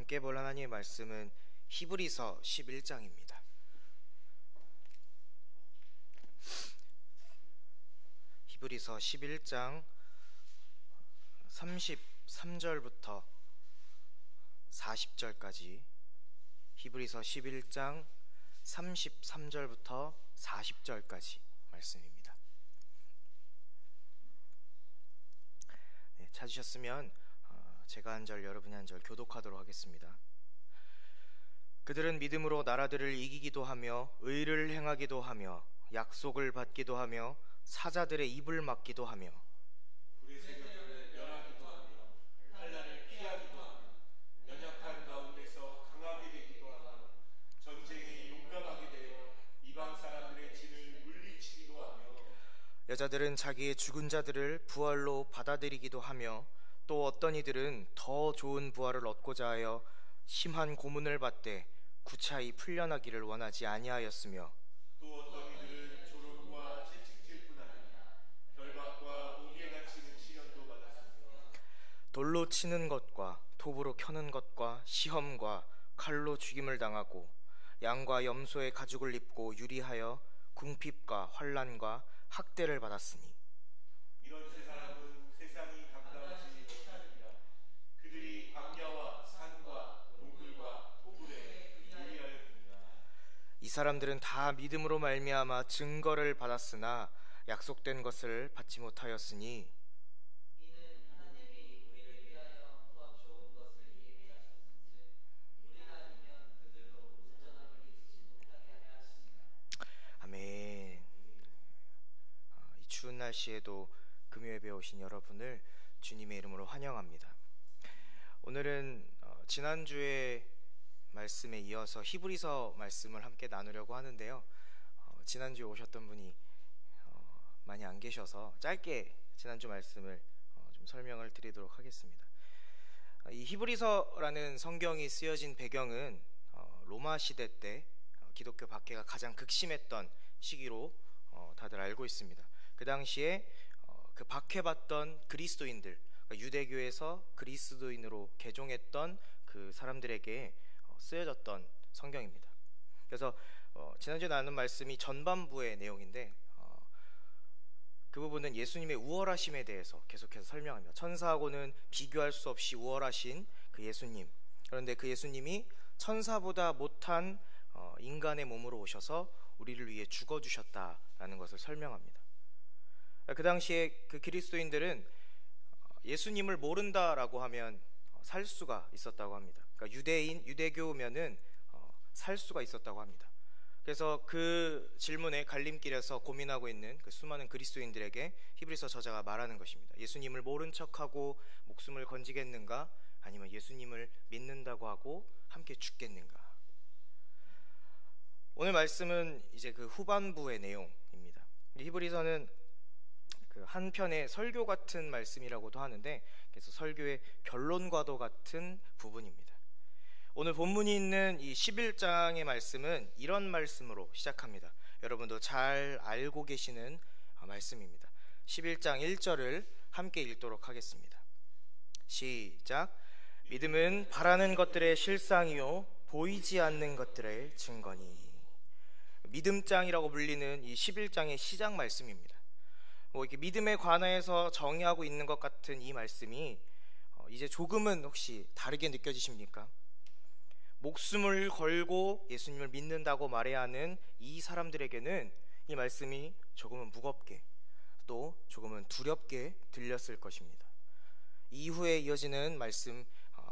함께 볼 하나님의 말씀은 히브리서 11장입니다. 히브리서 11장 33절부터 40절까지, 히브리서 11장 33절부터 40절까지 말씀입니다. 네, 찾으셨으면 제가 한 절 여러분이 한 절 교독하도록 하겠습니다. 그들은 믿음으로 나라들을 이기기도 하며 의를 행하기도 하며 약속을 받기도 하며 사자들의 입을 막기도 하며 불의 세력을 멸하기도 하며 환난을 피하기도 하며 연약한 가운데서 강하게 되기도 하며 전쟁에 용감하게 되어 이방 사람들의 진을 물리치기도 하며 여자들은 자기의 죽은 자들을 부활로 받아들이기도 하며 또 어떤 이들은 더 좋은 부활을 얻고자 하여 심한 고문을 받되 구차히 풀려나기를 원하지 아니하였으며 또 어떤 이들은 조롱과 채찍질 뿐 아니라 결박과 옥에 갇히는 시련도 받았으며 돌로 치는 것과 톱으로 켜는 것과 시험과 칼로 죽임을 당하고 양과 염소의 가죽을 입고 유리하여 궁핍과 환난과 학대를 받았으니 이런 세 사람은 세상이 감당하지 못하느니라. 그들이 광야와 산과 동굴과 토굴에 유리하였느니라. 이 사람들은 다 믿음으로 말미암아 증거를 받았으나 약속된 것을 받지 못하였으니 이는 하나님이 우리를 위하여 더 좋은 것을 예비하셨은즉 우리가 아니면 그들로 온전함을 이루지 못하게 하려 하시니라. 아멘. 이 추운 날씨에도 금요예배 오신 여러분을 주님의 이름으로 환영합니다. 오늘은 지난주의 말씀에 이어서 히브리서 말씀을 함께 나누려고 하는데요. 지난주에 오셨던 분이 많이 안 계셔서 짧게 지난주 말씀을 좀 설명을 드리도록 하겠습니다. 이 히브리서라는 성경이 쓰여진 배경은 로마 시대 때 기독교 박해가 가장 극심했던 시기로 다들 알고 있습니다. 그 당시에 그 박해받던 그리스도인들, 그러니까 유대교에서 그리스도인으로 개종했던 그 사람들에게 쓰여졌던 성경입니다. 그래서 지난주에 나눈 말씀이 전반부의 내용인데 그 부분은 예수님의 우월하심에 대해서 계속해서 설명합니다. 천사하고는 비교할 수 없이 우월하신 그 예수님, 그런데 그 예수님이 천사보다 못한 인간의 몸으로 오셔서 우리를 위해 죽어주셨다라는 것을 설명합니다. 그 당시에 그 그리스도인들은 예수님을 모른다라고 하면 살 수가 있었다고 합니다. 그러니까 유대교면은 살 수가 있었다고 합니다. 그래서 그 질문에 갈림길에서 고민하고 있는 그 수많은 그리스도인들에게 히브리서 저자가 말하는 것입니다. 예수님을 모른 척하고 목숨을 건지겠는가? 아니면 예수님을 믿는다고 하고 함께 죽겠는가? 오늘 말씀은 이제 그 후반부의 내용입니다. 히브리서는 그 한편의 설교 같은 말씀이라고도 하는데, 그래서 설교의 결론과도 같은 부분입니다. 오늘 본문이 있는 이 11장의 말씀은 이런 말씀으로 시작합니다. 여러분도 잘 알고 계시는 말씀입니다. 11장 1절을 함께 읽도록 하겠습니다. 시작. 믿음은 바라는 것들의 실상이요 보이지 않는 것들의 증거니. 믿음장이라고 불리는 이 11장의 시작 말씀입니다. 이렇게 믿음에 관해서 정의하고 있는 것 같은 이 말씀이 이제 조금은 혹시 다르게 느껴지십니까? 목숨을 걸고 예수님을 믿는다고 말해야 하는 이 사람들에게는 이 말씀이 조금은 무겁게, 또 조금은 두렵게 들렸을 것입니다. 이후에 이어지는 말씀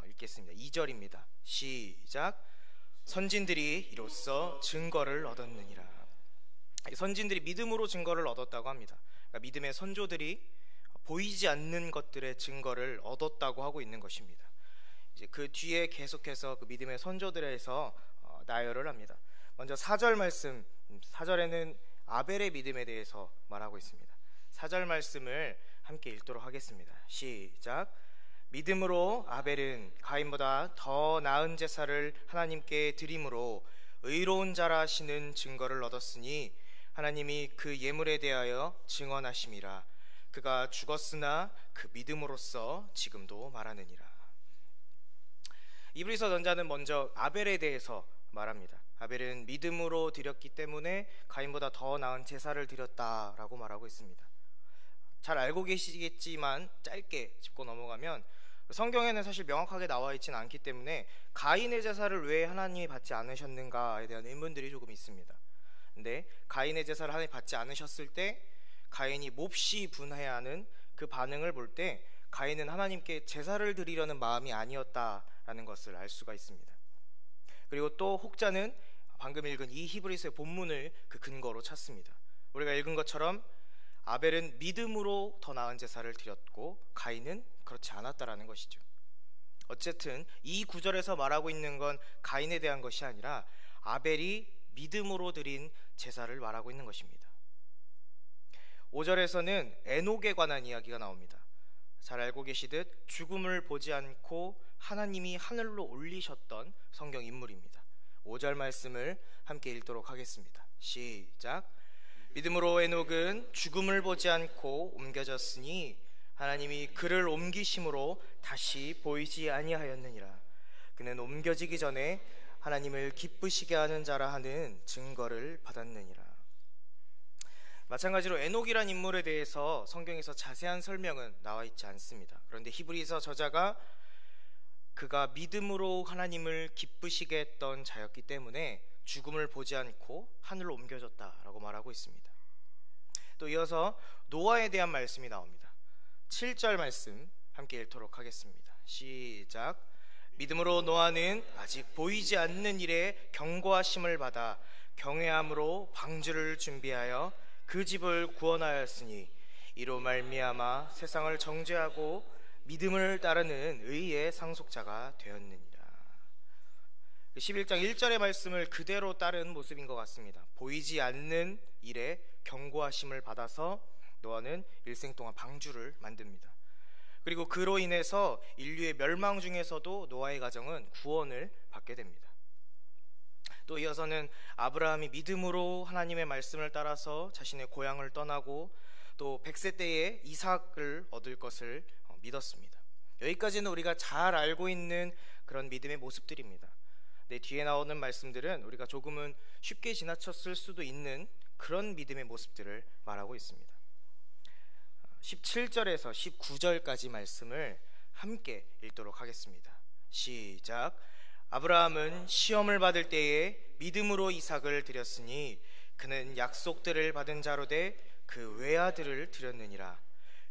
읽겠습니다. 2절입니다. 시작. 선진들이 이로써 증거를 얻었느니라. 선진들이 믿음으로 증거를 얻었다고 합니다. 그러니까 믿음의 선조들이 보이지 않는 것들의 증거를 얻었다고 하고 있는 것입니다. 이제 그 뒤에 계속해서 그 믿음의 선조들에서 나열을 합니다. 먼저 4절 말씀, 4절에는 아벨의 믿음에 대해서 말하고 있습니다. 4절 말씀을 함께 읽도록 하겠습니다. 시작. 믿음으로 아벨은 가인보다 더 나은 제사를 하나님께 드림으로 의로운 자라 하시는 증거를 얻었으니 하나님이 그 예물에 대하여 증언하심이라. 그가 죽었으나 그 믿음으로써 지금도 말하느니라. 히브리서 전자는 먼저 아벨에 대해서 말합니다. 아벨은 믿음으로 드렸기 때문에 가인보다 더 나은 제사를 드렸다라고 말하고 있습니다. 잘 알고 계시겠지만 짧게 짚고 넘어가면 성경에는 사실 명확하게 나와 있지는 않기 때문에 가인의 제사를 왜 하나님이 받지 않으셨는가에 대한 의문들이 조금 있습니다. 근데 가인의 제사를 하나님이 받지 않으셨을 때 가인이 몹시 분해하는 그 반응을 볼 때 가인은 하나님께 제사를 드리려는 마음이 아니었다라는 것을 알 수가 있습니다. 그리고 또 혹자는 방금 읽은 이 히브리서의 본문을 그 근거로 찾습니다. 우리가 읽은 것처럼 아벨은 믿음으로 더 나은 제사를 드렸고 가인은 그렇지 않았다라는 것이죠. 어쨌든 이 구절에서 말하고 있는 건 가인에 대한 것이 아니라 아벨이 믿음으로 드린 제사를 말하고 있는 것입니다. 5절에서는 에녹에 관한 이야기가 나옵니다. 잘 알고 계시듯 죽음을 보지 않고 하나님이 하늘로 올리셨던 성경 인물입니다. 5절 말씀을 함께 읽도록 하겠습니다. 시작. 믿음으로 에녹은 죽음을 보지 않고 옮겨졌으니 하나님이 그를 옮기심으로 다시 보이지 아니하였느니라. 그는 옮겨지기 전에 하나님을 기쁘시게 하는 자라 하는 증거를 받았느니라. 마찬가지로 에녹이란 인물에 대해서 성경에서 자세한 설명은 나와 있지 않습니다. 그런데 히브리서 저자가 그가 믿음으로 하나님을 기쁘시게 했던 자였기 때문에 죽음을 보지 않고 하늘로 옮겨졌다라고 말하고 있습니다. 또 이어서 노아에 대한 말씀이 나옵니다. 7절 말씀 함께 읽도록 하겠습니다. 시작. 믿음으로 노아는 아직 보이지 않는 일에 경고하심을 받아 경외함으로 방주를 준비하여 그 집을 구원하였으니 이로 말미암아 세상을 정죄하고 믿음을 따르는 의의 상속자가 되었느니라. 11장 1절의 말씀을 그대로 따른 모습인 것 같습니다. 보이지 않는 일에 경고하심을 받아서 노아는 일생 동안 방주를 만듭니다. 그리고 그로 인해서 인류의 멸망 중에서도 노아의 가정은 구원을 받게 됩니다. 또 이어서는 아브라함이 믿음으로 하나님의 말씀을 따라서 자신의 고향을 떠나고 또 100세 때에 이삭을 얻을 것을 믿었습니다. 여기까지는 우리가 잘 알고 있는 그런 믿음의 모습들입니다. 네, 뒤에 나오는 말씀들은 우리가 조금은 쉽게 지나쳤을 수도 있는 그런 믿음의 모습들을 말하고 있습니다. 17절에서 19절까지 말씀을 함께 읽도록 하겠습니다. 시작. 아브라함은 시험을 받을 때에 믿음으로 이삭을 드렸으니 그는 약속들을 받은 자로 돼 그 외아들을 드렸느니라.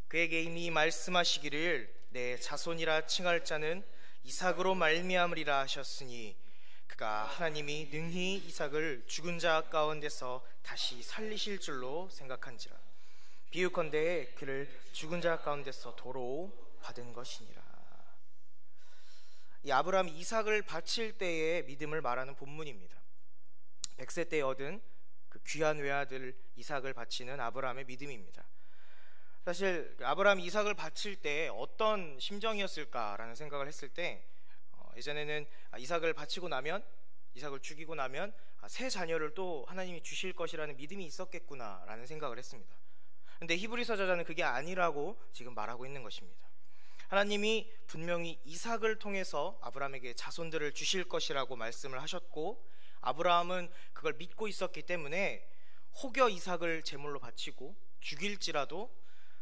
그에게 이미 말씀하시기를 내 자손이라 칭할 자는 이삭으로 말미암으리라 하셨으니 그가 하나님이 능히 이삭을 죽은 자 가운데서 다시 살리실 줄로 생각한지라. 비유컨대 그를 죽은 자 가운데서 도로 받은 것이니라. 이 아브라함이 이삭을 바칠 때의 믿음을 말하는 본문입니다. 100세 때 얻은 그 귀한 외아들 이삭을 바치는 아브라함의 믿음입니다. 사실 아브라함이 이삭을 바칠 때 어떤 심정이었을까라는 생각을 했을 때 예전에는 이삭을 바치고 나면, 이삭을 죽이고 나면 새 자녀를 또 하나님이 주실 것이라는 믿음이 있었겠구나라는 생각을 했습니다. 근데 히브리서 저자는 그게 아니라고 지금 말하고 있는 것입니다. 하나님이 분명히 이삭을 통해서 아브라함에게 자손들을 주실 것이라고 말씀을 하셨고, 아브라함은 그걸 믿고 있었기 때문에 혹여 이삭을 제물로 바치고 죽일지라도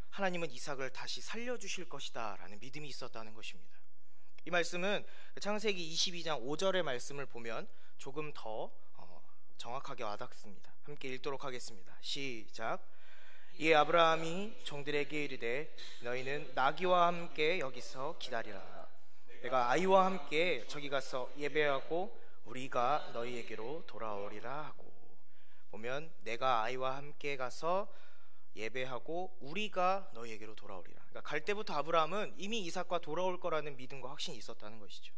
하나님은 이삭을 다시 살려주실 것이다 라는 믿음이 있었다는 것입니다. 이 말씀은 창세기 22장 5절의 말씀을 보면 조금 더 정확하게 와닿습니다. 함께 읽도록 하겠습니다. 시작. 이에 아브라함이 종들에게 이르되 너희는 나귀와 함께 여기서 기다리라. 내가 아이와 함께 저기 가서 예배하고 우리가 너희에게로 돌아오리라 하고, 보면 내가 아이와 함께 가서 예배하고 우리가 너희에게로 돌아오리라. 그러니까 갈 때부터 아브라함은 이미 이삭과 돌아올 거라는 믿음과 확신이 있었다는 것이죠.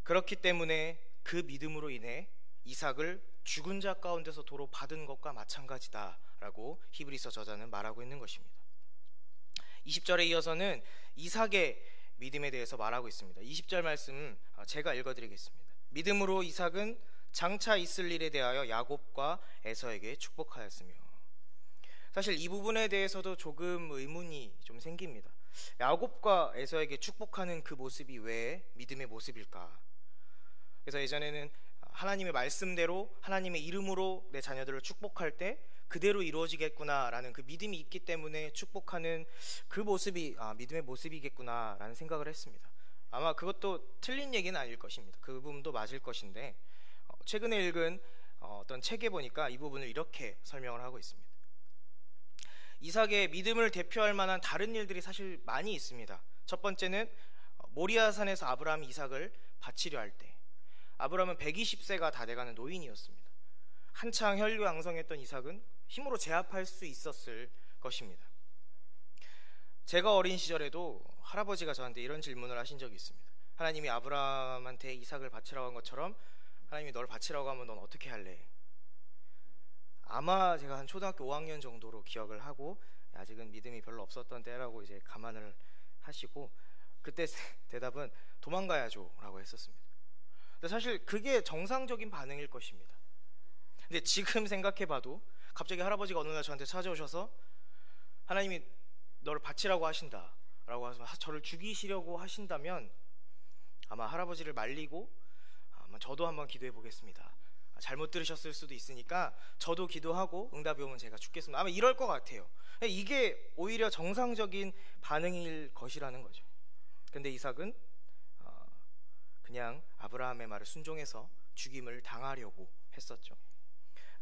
그렇기 때문에 그 믿음으로 인해 이삭을 죽은 자 가운데서 도로 받은 것과 마찬가지다라고 히브리서 저자는 말하고 있는 것입니다. 20절에 이어서는 이삭의 믿음에 대해서 말하고 있습니다. 20절 말씀 제가 읽어드리겠습니다. 믿음으로 이삭은 장차 있을 일에 대하여 야곱과 에서에게 축복하였으며. 사실 이 부분에 대해서도 조금 의문이 좀 생깁니다. 야곱과 에서에게 축복하는 그 모습이 왜 믿음의 모습일까? 그래서 예전에는 하나님의 말씀대로 하나님의 이름으로 내 자녀들을 축복할 때 그대로 이루어지겠구나라는 그 믿음이 있기 때문에 축복하는 그 모습이 믿음의 모습이겠구나라는 생각을 했습니다. 아마 그것도 틀린 얘기는 아닐 것입니다. 그 부분도 맞을 것인데 최근에 읽은 어떤 책에 보니까 이 부분을 이렇게 설명을 하고 있습니다. 이삭의 믿음을 대표할 만한 다른 일들이 사실 많이 있습니다. 첫 번째는 모리아산에서 아브라함이 이삭을 바치려 할 때, 아브라함은 120세가 다 돼가는 노인이었습니다. 한창 혈류양성했던 이삭은 힘으로 제압할 수 있었을 것입니다. 제가 어린 시절에도 할아버지가 저한테 이런 질문을 하신 적이 있습니다. 하나님이 아브라함한테 이삭을 바치라고 한 것처럼 하나님이 널 바치라고 하면 넌 어떻게 할래? 아마 제가 한 초등학교 5학년 정도로 기억을 하고, 아직은 믿음이 별로 없었던 때라고 이제 감안을 하시고, 그때 대답은 도망가야죠 라고 했었습니다. 근데 사실 그게 정상적인 반응일 것입니다. 근데 지금 생각해봐도 갑자기 할아버지가 어느 날 저한테 찾아오셔서 하나님이 너를 바치라고 하신다 라고 해서 저를 죽이시려고 하신다면 아마 할아버지를 말리고 아마 저도 한번 기도해 보겠습니다, 잘못 들으셨을 수도 있으니까 저도 기도하고 응답이 오면 제가 죽겠습니다, 아마 이럴 것 같아요. 이게 오히려 정상적인 반응일 것이라는 거죠. 근데 이삭은 그냥 아브라함의 말을 순종해서 죽임을 당하려고 했었죠.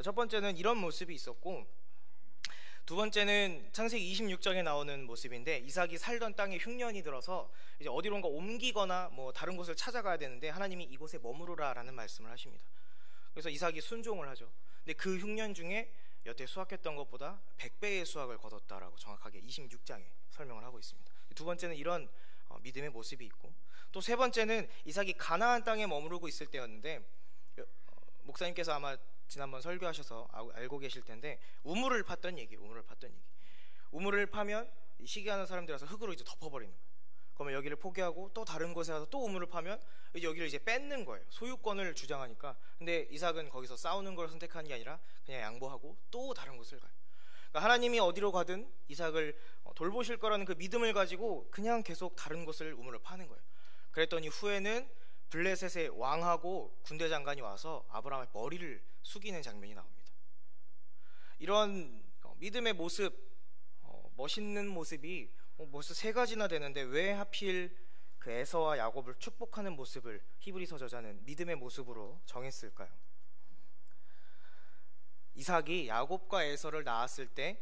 첫 번째는 이런 모습이 있었고, 두 번째는 창세기 26장에 나오는 모습인데, 이삭이 살던 땅에 흉년이 들어서 이제 어디론가 옮기거나 뭐 다른 곳을 찾아가야 되는데 하나님이 이곳에 머무르라라는 말씀을 하십니다. 그래서 이삭이 순종을 하죠. 근데 그 흉년 중에 여태 수확했던 것보다 100배의 수확을 거뒀다라고 정확하게 26장에 설명을 하고 있습니다. 두 번째는 이런 믿음의 모습이 있고, 또 세 번째는 이삭이 가나안 땅에 머무르고 있을 때였는데, 목사님께서 아마 지난번 설교하셔서 알고 계실 텐데 우물을 팠던 얘기예요. 우물을 파면 시기하는 사람들이 와서 흙으로 이제 덮어버리는 거예요. 그러면 여기를 포기하고 또 다른 곳에 가서 또 우물을 파면 이제 여기를 이제 뺏는 거예요. 소유권을 주장하니까. 근데 이삭은 거기서 싸우는 걸 선택하는 게 아니라 그냥 양보하고 또 다른 곳을 가요. 그러니까 하나님이 어디로 가든 이삭을 돌보실 거라는 그 믿음을 가지고 그냥 계속 다른 곳을 우물을 파는 거예요. 그랬더니 후에는 블레셋의 왕하고 군대 장관이 와서 아브라함의 머리를 숙이는 장면이 나옵니다. 이런 믿음의 모습, 멋있는 모습이 벌써 세 가지나 되는데 왜 하필 그 에서와 야곱을 축복하는 모습을 히브리서 저자는 믿음의 모습으로 정했을까요? 이삭이 야곱과 에서를 낳았을 때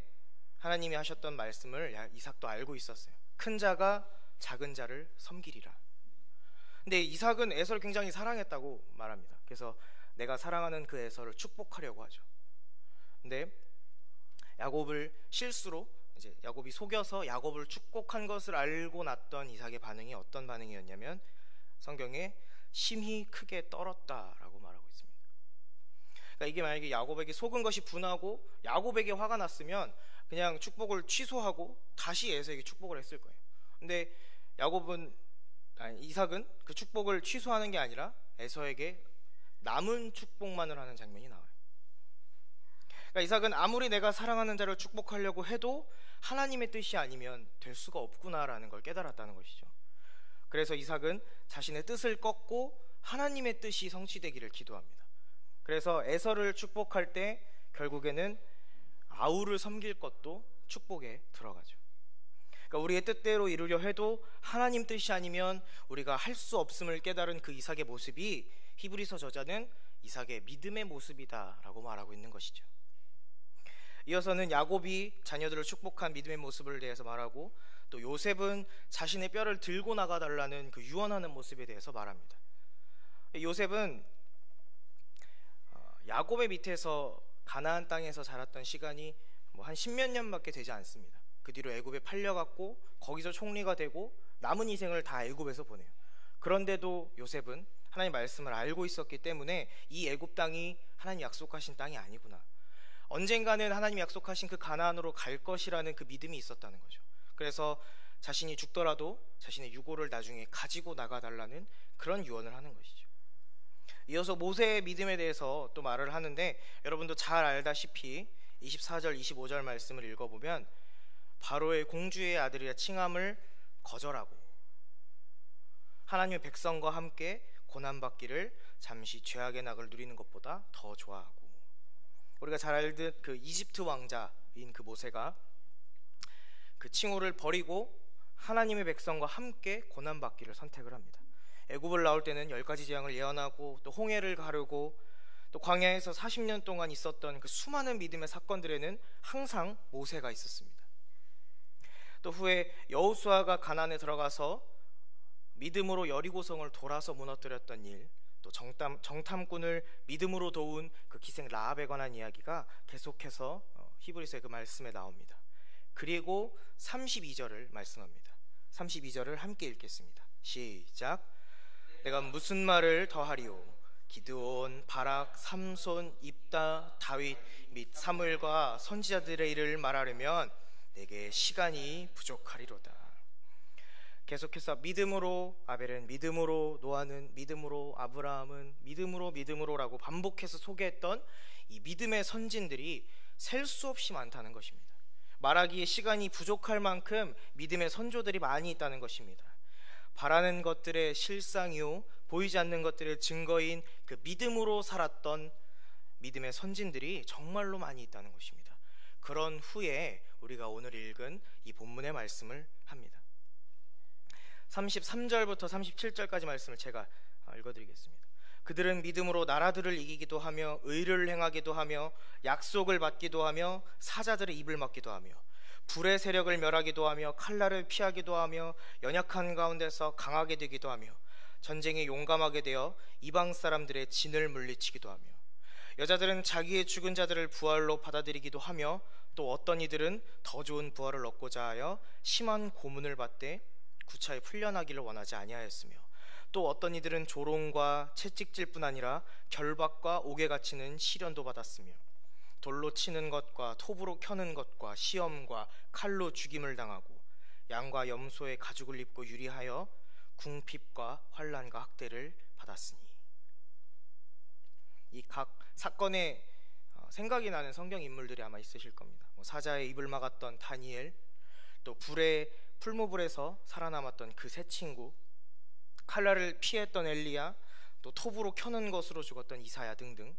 하나님이 하셨던 말씀을 이삭도 알고 있었어요. 큰 자가 작은 자를 섬기리라. 근데 이삭은 에서를 굉장히 사랑했다고 말합니다. 그래서 내가 사랑하는 그 에서를 축복하려고 하죠. 근데 야곱을 실수로 이제 야곱이 속여서 야곱을 축복한 것을 알고 났던 이삭의 반응이 어떤 반응이었냐면 성경에 심히 크게 떨었다라고 말하고 있습니다. 그러니까 이게 만약에 야곱에게 속은 것이 분하고 야곱에게 화가 났으면 그냥 축복을 취소하고 다시 에서에게 축복을 했을 거예요. 근데 이삭은 그 축복을 취소하는 게 아니라 에서에게 남은 축복만을 하는 장면이 나와요. 그러니까 이삭은 아무리 내가 사랑하는 자를 축복하려고 해도 하나님의 뜻이 아니면 될 수가 없구나라는 걸 깨달았다는 것이죠. 그래서 이삭은 자신의 뜻을 꺾고 하나님의 뜻이 성취되기를 기도합니다. 그래서 에서를 축복할 때 결국에는 아우를 섬길 것도 축복에 들어가죠. 그러니까 우리의 뜻대로 이루려 해도 하나님 뜻이 아니면 우리가 할 수 없음을 깨달은 그 이삭의 모습이 히브리서 저자는 이삭의 믿음의 모습이다라고 말하고 있는 것이죠. 이어서는 야곱이 자녀들을 축복한 믿음의 모습을 대해서 말하고, 또 요셉은 자신의 뼈를 들고 나가달라는 그 유언하는 모습에 대해서 말합니다. 요셉은 야곱의 밑에서 가나안 땅에서 자랐던 시간이 한 10몇 년밖에 되지 않습니다. 그 뒤로 애굽에 팔려갔고 거기서 총리가 되고 남은 인생을 다 애굽에서 보내요. 그런데도 요셉은 하나님 말씀을 알고 있었기 때문에 이 애굽 땅이 하나님 약속하신 땅이 아니구나, 언젠가는 하나님 약속하신 그 가나안으로 갈 것이라는 그 믿음이 있었다는 거죠. 그래서 자신이 죽더라도 자신의 유고를 나중에 가지고 나가달라는 그런 유언을 하는 것이죠. 이어서 모세의 믿음에 대해서 또 말을 하는데, 여러분도 잘 알다시피 24절 25절 말씀을 읽어보면 바로의 공주의 아들이라 칭함을 거절하고 하나님의 백성과 함께 고난받기를 잠시 죄악의 낙을 누리는 것보다 더 좋아하고, 우리가 잘 알듯 그 이집트 왕자인 그 모세가 그 칭호를 버리고 하나님의 백성과 함께 고난받기를 선택을 합니다. 애굽을 나올 때는 10가지 재앙을 예언하고 또 홍해를 가르고 또 광야에서 40년 동안 있었던 그 수많은 믿음의 사건들에는 항상 모세가 있었습니다. 또 후에 여호수아가 가나안에 들어가서 믿음으로 여리고성을 돌아서 무너뜨렸던 일, 또 정탐꾼을 믿음으로 도운 그 기생 라합에 관한 이야기가 계속해서 히브리서의 그 말씀에 나옵니다. 그리고 32절을 말씀합니다. 32절을 함께 읽겠습니다. 시작. 내가 무슨 말을 더하리오? 기드온, 바락, 삼손, 입다, 다윗 및 사무엘과 선지자들의 일을 말하려면 내게 시간이 부족하리로다. 계속해서 믿음으로 아벨은 믿음으로, 노아는 믿음으로, 아브라함은 믿음으로라고 반복해서 소개했던 이 믿음의 선진들이 셀 수 없이 많다는 것입니다. 말하기에 시간이 부족할 만큼 믿음의 선조들이 많이 있다는 것입니다. 바라는 것들의 실상이요 보이지 않는 것들의 증거인 그 믿음으로 살았던 믿음의 선진들이 정말로 많이 있다는 것입니다. 그런 후에 우리가 오늘 읽은 이 본문의 말씀을 합니다. 33절부터 37절까지 말씀을 제가 읽어드리겠습니다. 그들은 믿음으로 나라들을 이기기도 하며 의를 행하기도 하며 약속을 받기도 하며 사자들의 입을 막기도 하며 불의 세력을 멸하기도 하며 칼날을 피하기도 하며 연약한 가운데서 강하게 되기도 하며 전쟁에 용감하게 되어 이방 사람들의 진을 물리치기도 하며 여자들은 자기의 죽은 자들을 부활로 받아들이기도 하며 또 어떤 이들은 더 좋은 부활을 얻고자 하여 심한 고문을 받되 구차히 풀려나기를 원하지 아니하였으며 또 어떤 이들은 조롱과 채찍질뿐 아니라 결박과 옥에 갇히는 시련도 받았으며 돌로 치는 것과 톱으로 켜는 것과 시험과 칼로 죽임을 당하고 양과 염소의 가죽을 입고 유리하여 궁핍과 환난과 학대를 받았으니. 이 각 사건에 생각이 나는 성경 인물들이 아마 있으실 겁니다. 사자의 입을 막았던 다니엘, 또 풀무불에서 살아남았던 그 세 친구, 칼날을 피했던 엘리야, 또 톱으로 켜는 것으로 죽었던 이사야 등등.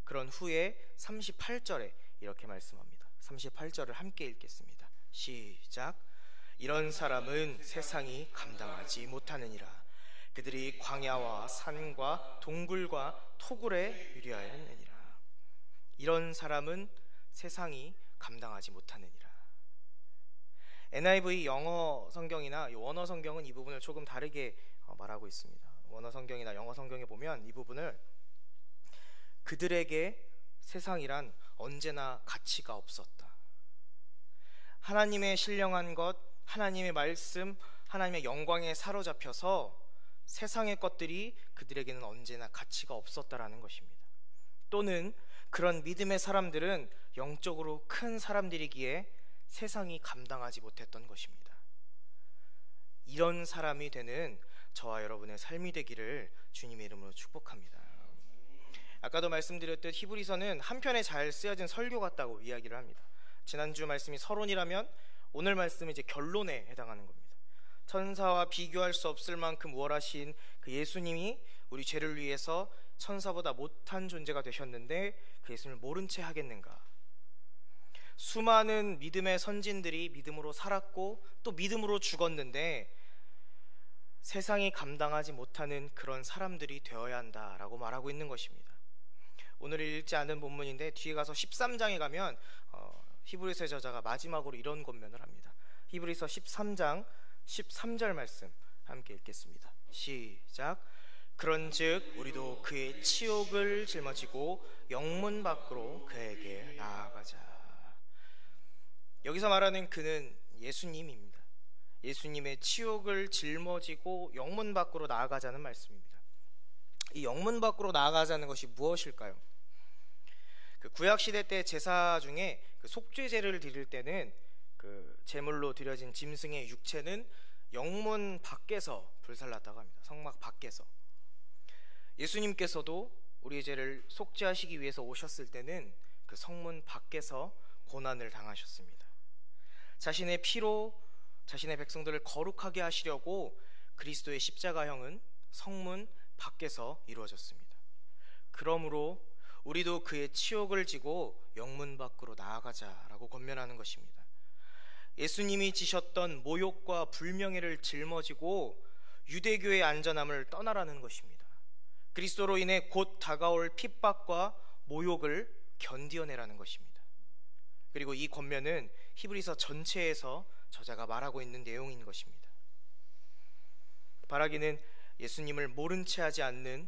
그런 후에 38절에 이렇게 말씀합니다. 38절을 함께 읽겠습니다. 시작. 이런 사람은 세상이 감당하지 못하느니라. 그들이 광야와 산과 동굴과 토굴에 유리하였느니라. 이런 사람은 세상이 감당하지 못하느니라. NIV 영어 성경이나 원어 성경은 이 부분을 조금 다르게 말하고 있습니다. 원어 성경이나 영어 성경에 보면 이 부분을 그들에게 세상이란 언제나 가치가 없었다. 하나님의 신령한 것, 하나님의 말씀, 하나님의 영광에 사로잡혀서 세상의 것들이 그들에게는 언제나 가치가 없었다라는 것입니다. 또는 그런 믿음의 사람들은 영적으로 큰 사람들이기에 세상이 감당하지 못했던 것입니다. 이런 사람이 되는 저와 여러분의 삶이 되기를 주님의 이름으로 축복합니다. 아까도 말씀드렸듯 히브리서는 한편에 잘 쓰여진 설교 같다고 이야기를 합니다. 지난주 말씀이 서론이라면 오늘 말씀은 이제 결론에 해당하는 겁니다. 천사와 비교할 수 없을 만큼 우월하신 그 예수님이 우리 죄를 위해서 천사보다 못한 존재가 되셨는데 그 예수님을 모른 채 하겠는가? 수많은 믿음의 선진들이 믿음으로 살았고 또 믿음으로 죽었는데 세상이 감당하지 못하는 그런 사람들이 되어야 한다라고 말하고 있는 것입니다. 오늘 읽지 않은 본문인데 뒤에 가서 13장에 가면 히브리서의 저자가 마지막으로 이런 권면을 합니다. 히브리서 13장 13절 말씀 함께 읽겠습니다. 시작. 그런즉 우리도 그의 치욕을 짊어지고 영문 밖으로 그에게 나아가자. 여기서 말하는 그는 예수님입니다. 예수님의 치욕을 짊어지고 영문 밖으로 나아가자는 말씀입니다. 이 영문 밖으로 나아가자는 것이 무엇일까요? 그 구약 시대 때 제사 중에 그 속죄제를 드릴 때는 그 제물로 드려진 짐승의 육체는 영문 밖에서 불살랐다고 합니다. 성막 밖에서. 예수님께서도 우리의 죄를 속죄하시기 위해서 오셨을 때는 그 성문 밖에서 고난을 당하셨습니다. 자신의 피로 자신의 백성들을 거룩하게 하시려고 그리스도의 십자가형은 성문 밖에서 이루어졌습니다. 그러므로 우리도 그의 치욕을 지고 영문 밖으로 나아가자라고 권면하는 것입니다. 예수님이 지셨던 모욕과 불명예를 짊어지고 유대교의 안전함을 떠나라는 것입니다. 그리스도로 인해 곧 다가올 핍박과 모욕을 견디어내라는 것입니다. 그리고 이 권면은 히브리서 전체에서 저자가 말하고 있는 내용인 것입니다. 바라기는 예수님을 모른 채 하지 않는,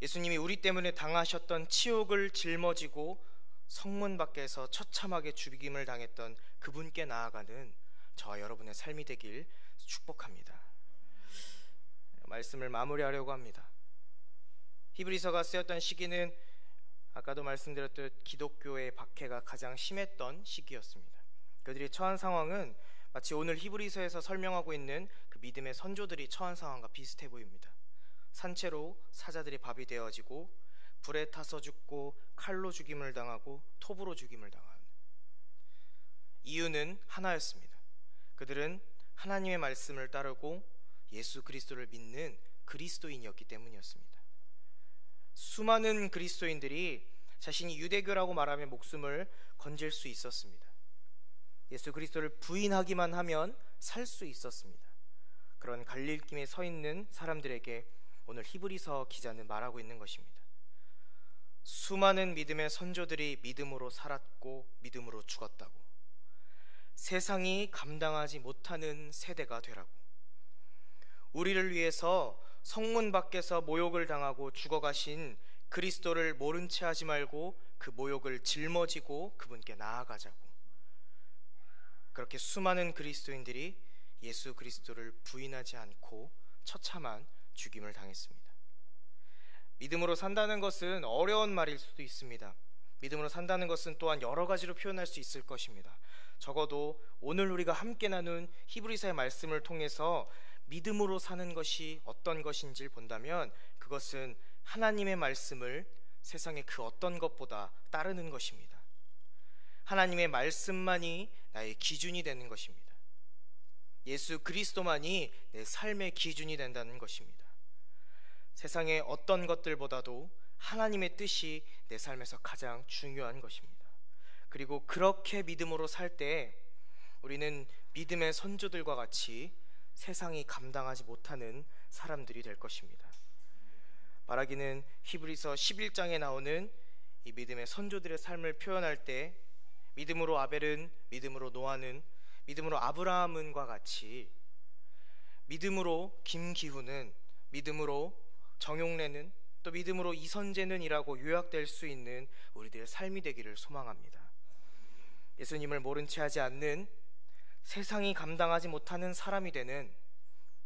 예수님이 우리 때문에 당하셨던 치욕을 짊어지고 성문 밖에서 처참하게 죽임을 당했던 그분께 나아가는 저와 여러분의 삶이 되길 축복합니다. 말씀을 마무리하려고 합니다. 히브리서가 쓰였던 시기는 아까도 말씀드렸듯 기독교의 박해가 가장 심했던 시기였습니다. 그들이 처한 상황은 마치 오늘 히브리서에서 설명하고 있는 그 믿음의 선조들이 처한 상황과 비슷해 보입니다. 산채로 사자들이 밥이 되어지고 불에 타서 죽고 칼로 죽임을 당하고 톱으로 죽임을 당한 이유는 하나였습니다. 그들은 하나님의 말씀을 따르고 예수 그리스도를 믿는 그리스도인이었기 때문이었습니다. 수많은 그리스도인들이 자신이 유대교라고 말하며 목숨을 건질 수 있었습니다. 예수 그리스도를 부인하기만 하면 살 수 있었습니다. 그런 갈릴김에 서 있는 사람들에게 오늘 히브리서 기자는 말하고 있는 것입니다. 수많은 믿음의 선조들이 믿음으로 살았고 믿음으로 죽었다고, 세상이 감당하지 못하는 세대가 되라고, 우리를 위해서 성문 밖에서 모욕을 당하고 죽어가신 그리스도를 모른 채 하지 말고 그 모욕을 짊어지고 그분께 나아가자고, 그렇게 수많은 그리스도인들이 예수 그리스도를 부인하지 않고 처참한 죽임을 당했습니다. 믿음으로 산다는 것은 어려운 말일 수도 있습니다. 믿음으로 산다는 것은 또한 여러 가지로 표현할 수 있을 것입니다. 적어도 오늘 우리가 함께 나눈 히브리서의 말씀을 통해서 믿음으로 사는 것이 어떤 것인지를 본다면 그것은 하나님의 말씀을 세상의 그 어떤 것보다 따르는 것입니다. 하나님의 말씀만이 나의 기준이 되는 것입니다. 예수 그리스도만이 내 삶의 기준이 된다는 것입니다. 세상의 어떤 것들보다도 하나님의 뜻이 내 삶에서 가장 중요한 것입니다. 그리고 그렇게 믿음으로 살 때 우리는 믿음의 선조들과 같이 세상이 감당하지 못하는 사람들이 될 것입니다. 바라기는 히브리서 11장에 나오는 이 믿음의 선조들의 삶을 표현할 때 믿음으로 아벨은, 믿음으로 노아는, 믿음으로 아브라함은과 같이 믿음으로 김기훈은, 믿음으로 정용래는, 또 믿음으로 이선재는 이라고 요약될 수 있는 우리들의 삶이 되기를 소망합니다. 예수님을 모른 채 하지 않는, 세상이 감당하지 못하는 사람이 되는,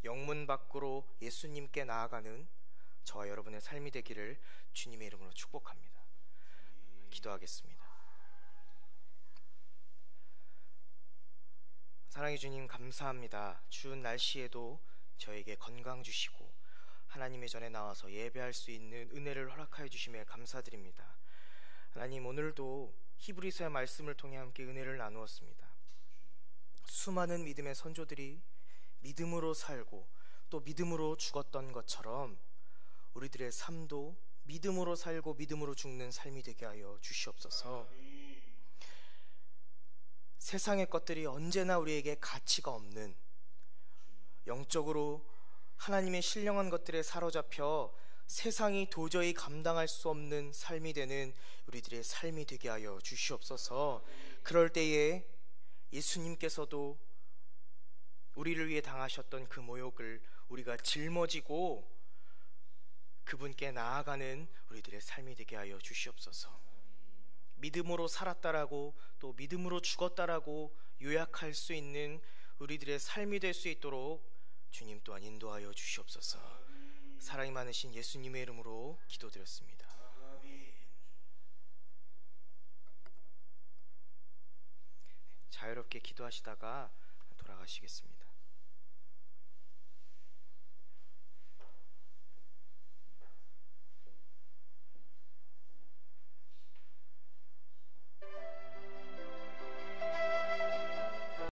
영문 밖으로 예수님께 나아가는 저와 여러분의 삶이 되기를 주님의 이름으로 축복합니다. 기도하겠습니다. 사랑의 주님, 감사합니다. 추운 날씨에도 저에게 건강 주시고 하나님의 전에 나와서 예배할 수 있는 은혜를 허락하여 주심에 감사드립니다. 하나님, 오늘도 히브리서의 말씀을 통해 함께 은혜를 나누었습니다. 수많은 믿음의 선조들이 믿음으로 살고 또 믿음으로 죽었던 것처럼 우리들의 삶도 믿음으로 살고 믿음으로 죽는 삶이 되게 하여 주시옵소서. 세상의 것들이 언제나 우리에게 가치가 없는, 영적으로 하나님의 신령한 것들에 사로잡혀 세상이 도저히 감당할 수 없는 삶이 되는 우리들의 삶이 되게 하여 주시옵소서. 그럴 때에 예수님께서도 우리를 위해 당하셨던 그 모욕을 우리가 짊어지고 그분께 나아가는 우리들의 삶이 되게 하여 주시옵소서. 믿음으로 살았다라고 또 믿음으로 죽었다라고 요약할 수 있는 우리들의 삶이 될 수 있도록 주님 또한 인도하여 주시옵소서. 사랑이 많으신 예수님의 이름으로 기도드렸습니다. 자유롭게 기도하시다가 돌아가시겠습니다.